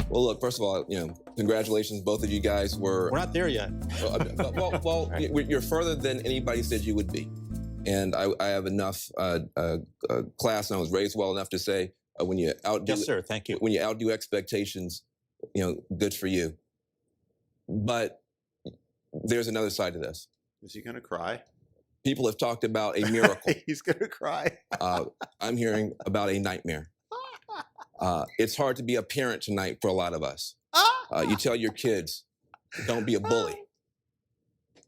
Well, look, first of all, congratulations. Both of you guys were. We're not there yet. Well, you're further than anybody said you would be. And I have enough class, and I was raised well enough to say when you outdo. Yes, sir. Thank you. When you outdo expectations, good for you. But there's another side to this. Is he going to cry? People have talked about a miracle. He's going to cry. I'm hearing about a nightmare. It's hard to be a parent tonight for a lot of us. You tell your kids, don't be a bully.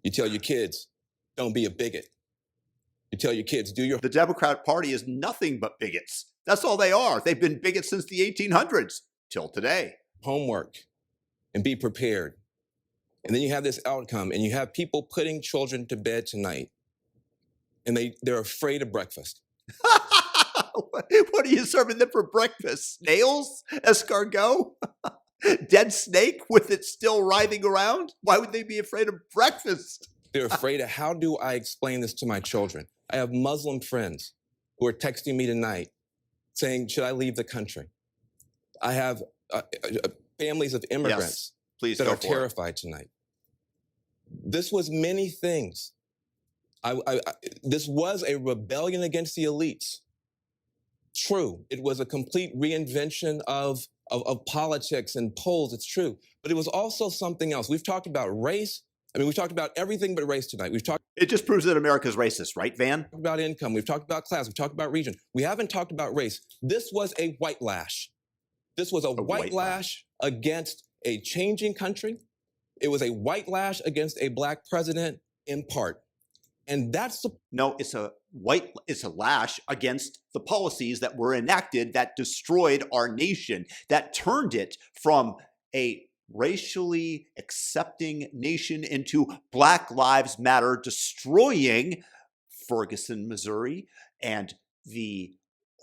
You tell your kids, don't be a bigot. You tell your kids, do your... The Democrat Party is nothing but bigots. That's all they are. They've been bigots since the 1800s, till today. Homework and be prepared. And then you have this outcome, and you have people putting children to bed tonight, and they're afraid of breakfast. What are you serving them for breakfast? Snails? Escargot? Dead snake with it still writhing around? Why would they be afraid of breakfast? They're afraid of, how do I explain this to my children? I have Muslim friends who are texting me tonight saying, should I leave the country? I have families of immigrants that are terrified tonight. This was many things. This was a rebellion against the elites. True, it was a complete reinvention of politics and polls, it's true. But it was also something else. We've talked about race. I mean, we've talked about everything but race tonight. It just proves that America's racist, right, Van? We've talked about income. We've talked about class. We've talked about region. We haven't talked about race. This was a white lash. This was a white lash against a changing country. It was a white lash against a black president in part. And that's the... No, it's a lash against the policies that were enacted that destroyed our nation, that turned it from a racially accepting nation into Black Lives Matter, destroying Ferguson, Missouri, and the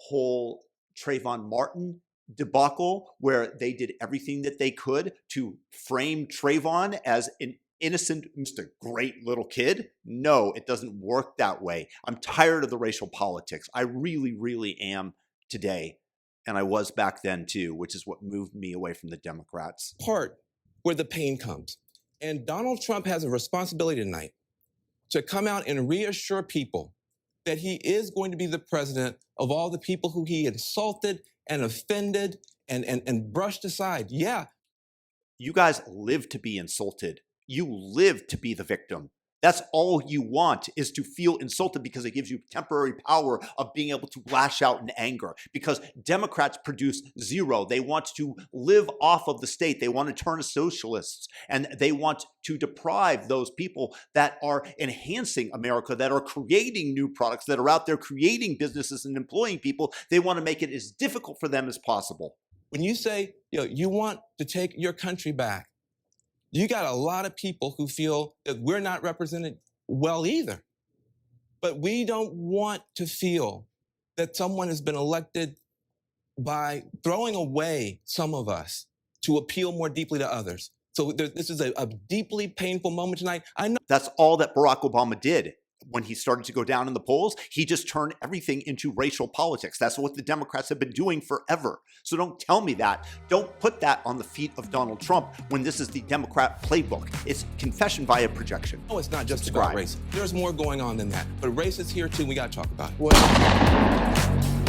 whole Trayvon Martin debacle, where they did everything that they could to frame Trayvon as an innocent, Mr. Great little kid. No, it doesn't work that way. I'm tired of the racial politics. I really, really am today. And I was back then too, which is what moved me away from the Democrats. Part where the pain comes. And Donald Trump has a responsibility tonight to come out and reassure people that he is going to be the president of all the people who he insulted and offended and brushed aside. Yeah. You guys live to be insulted. You live to be the victim. That's all you want, is to feel insulted, because it gives you temporary power of being able to lash out in anger. Because Democrats produce zero. They want to live off of the state. They want to turn to socialists, and they want to deprive those people that are enhancing America, that are creating new products, that are out there creating businesses and employing people. They want to make it as difficult for them as possible. When you say, you want to take your country back, you got a lot of people who feel that we're not represented well either. But we don't want to feel that someone has been elected by throwing away some of us to appeal more deeply to others. So this is a deeply painful moment tonight. I know that's all that Barack Obama did. When he started to go down in the polls, he just turned everything into racial politics. That's what the Democrats have been doing forever. So don't tell me that. Don't put that on the feet of Donald Trump when this is the Democrat playbook. It's confession via projection. No, it's not just about race. There's more going on than that. But race is here too. We got to talk about it.